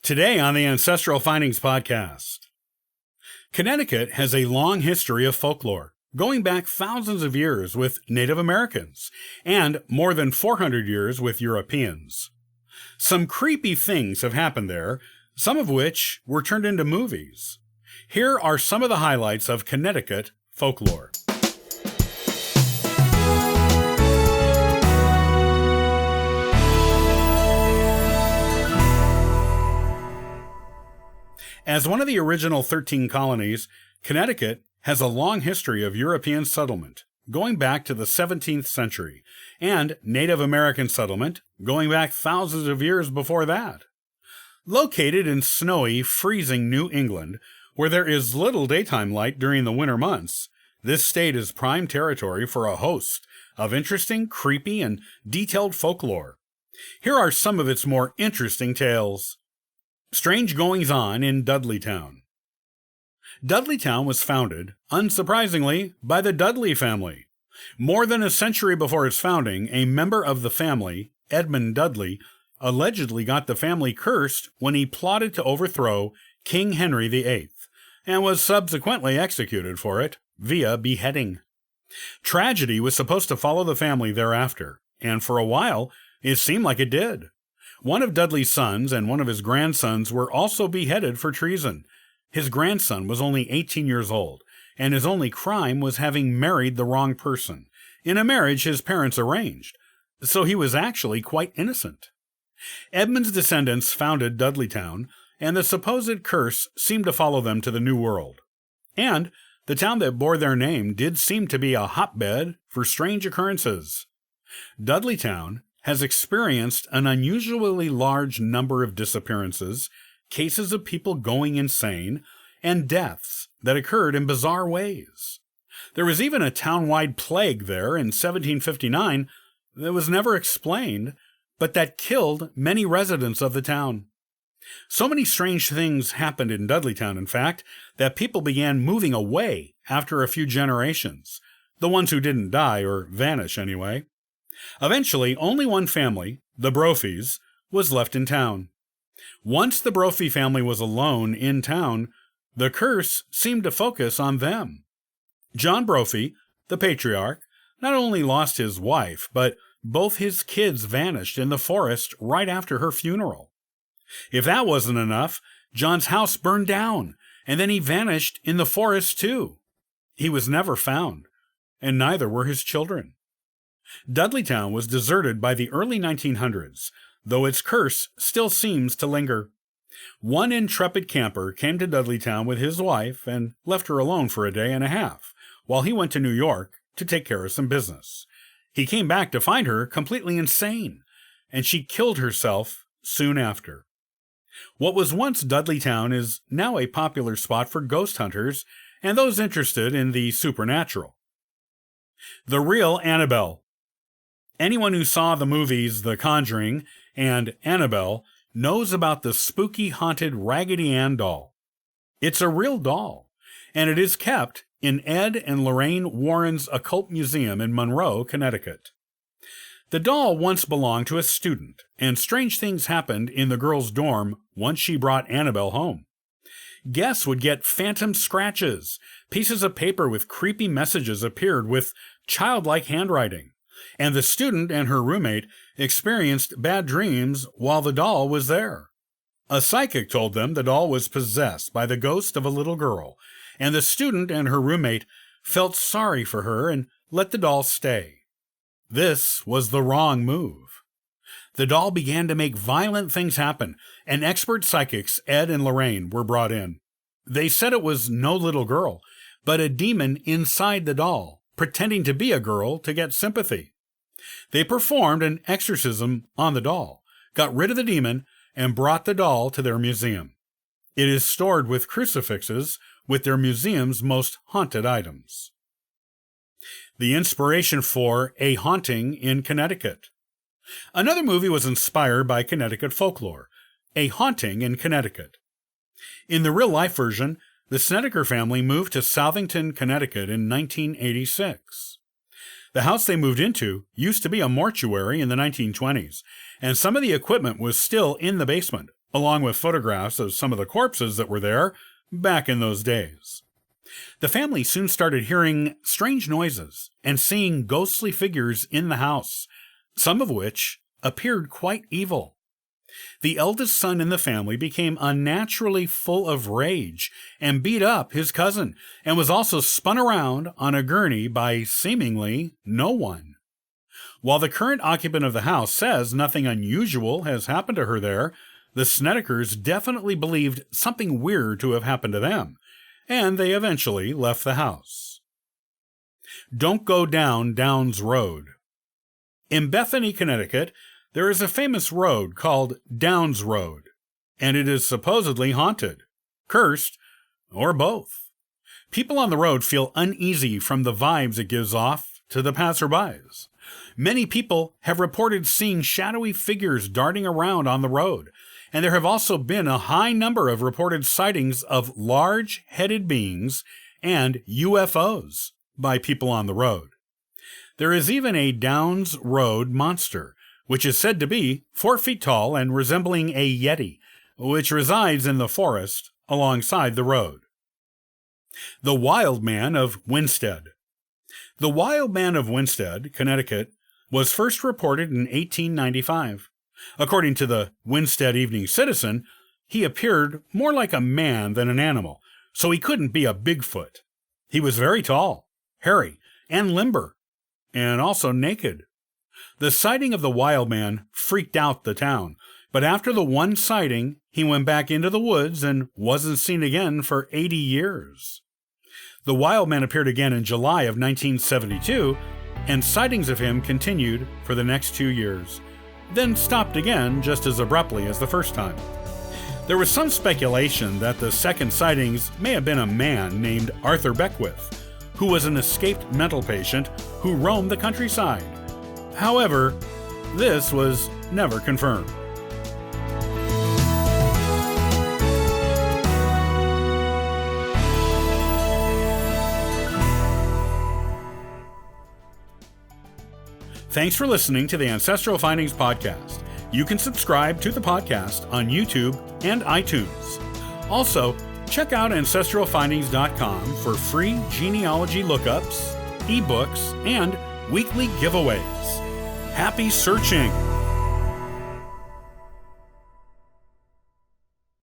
Today on the Ancestral Findings podcast, Connecticut has a long history of folklore, going back thousands of years with Native Americans and more than 400 years with Europeans. Some creepy things have happened there, some of which were turned into movies. Here are some of the highlights of Connecticut folklore. As one of the original 13 colonies, Connecticut has a long history of European settlement, going back to the 17th century, and Native American settlement, going back thousands of years before that. Located in snowy, freezing New England, where there is little daytime light during the winter months, this state is prime territory for a host of interesting, creepy, and detailed folklore. Here are some of its more interesting tales. Strange goings-on in Dudleytown. Dudleytown was founded, unsurprisingly, by the Dudley family. More than a century before its founding, a member of the family, Edmund Dudley, allegedly got the family cursed when he plotted to overthrow King Henry VIII, and was subsequently executed for it via beheading. Tragedy was supposed to follow the family thereafter, and for a while, it seemed like it did. One of Dudley's sons and one of his grandsons were also beheaded for treason. His grandson was only 18 years old, and his only crime was having married the wrong person, in a marriage his parents arranged, so he was actually quite innocent. Edmund's descendants founded Dudleytown, and the supposed curse seemed to follow them to the New World. And the town that bore their name did seem to be a hotbed for strange occurrences. Dudleytown has experienced an unusually large number of disappearances, cases of people going insane, and deaths that occurred in bizarre ways. There was even a town-wide plague there in 1759 that was never explained, but that killed many residents of the town. So many strange things happened in Dudleytown, in fact, that people began moving away after a few generations, the ones who didn't die, or vanish anyway. Eventually, only one family, the Brophies, was left in town. Once the Brophy family was alone in town, the curse seemed to focus on them. John Brophy, the patriarch, not only lost his wife, but both his kids vanished in the forest right after her funeral. If that wasn't enough, John's house burned down, and then he vanished in the forest too. He was never found, and neither were his children. Dudleytown was deserted by the early 1900s, though its curse still seems to linger. One intrepid camper came to Dudleytown with his wife and left her alone for a day and a half, while he went to New York to take care of some business. He came back to find her completely insane, and she killed herself soon after. What was once Dudleytown is now a popular spot for ghost hunters and those interested in the supernatural. The Real Annabelle. Anyone who saw the movies The Conjuring and Annabelle knows about the spooky haunted Raggedy Ann doll. It's a real doll, and it is kept in Ed and Lorraine Warren's Occult Museum in Monroe, Connecticut. The doll once belonged to a student, and strange things happened in the girl's dorm once she brought Annabelle home. Guests would get phantom scratches, pieces of paper with creepy messages appeared with childlike handwriting, and the student and her roommate experienced bad dreams while the doll was there. A psychic told them the doll was possessed by the ghost of a little girl, and the student and her roommate felt sorry for her and let the doll stay. This was the wrong move. The doll began to make violent things happen, and expert psychics Ed and Lorraine were brought in. They said it was no little girl, but a demon inside the doll, pretending to be a girl to get sympathy. They performed an exorcism on the doll, got rid of the demon, and brought the doll to their museum. It is stored with crucifixes with their museum's most haunted items. The inspiration for A Haunting in Connecticut. Another movie was inspired by Connecticut folklore, A Haunting in Connecticut. In the real-life version, the Snedeker family moved to Southington, Connecticut in 1986. The house they moved into used to be a mortuary in the 1920s, and some of the equipment was still in the basement, along with photographs of some of the corpses that were there back in those days. The family soon started hearing strange noises and seeing ghostly figures in the house, some of which appeared quite evil. The eldest son in the family became unnaturally full of rage and beat up his cousin, and was also spun around on a gurney by seemingly no one. While the current occupant of the house says nothing unusual has happened to her there, the Snedekers definitely believed something weird to have happened to them, and they eventually left the house. Don't go down Downs Road. In Bethany, Connecticut, there is a famous road called Downs Road, and it is supposedly haunted, cursed, or both. People on the road feel uneasy from the vibes it gives off to the passerbys. Many people have reported seeing shadowy figures darting around on the road, and there have also been a high number of reported sightings of large-headed beings and UFOs by people on the road. There is even a Downs Road monster, which is said to be 4 feet tall and resembling a yeti, which resides in the forest alongside the road. The Wildman of Winstead. The Wildman of Winstead, Connecticut, was first reported in 1895. According to the Winstead Evening Citizen, he appeared more like a man than an animal, so he couldn't be a Bigfoot. He was very tall, hairy, and limber, and also naked. The sighting of the Wildman freaked out the town, but after the one sighting, he went back into the woods and wasn't seen again for 80 years. The Wildman appeared again in July of 1972, and sightings of him continued for the next 2 years, then stopped again just as abruptly as the first time. There was some speculation that the second sightings may have been a man named Arthur Beckwith, who was an escaped mental patient who roamed the countryside. However, this was never confirmed. Thanks for listening to the Ancestral Findings Podcast. You can subscribe to the podcast on YouTube and iTunes. Also, check out ancestralfindings.com for free genealogy lookups, eBooks, and weekly giveaways. Happy searching!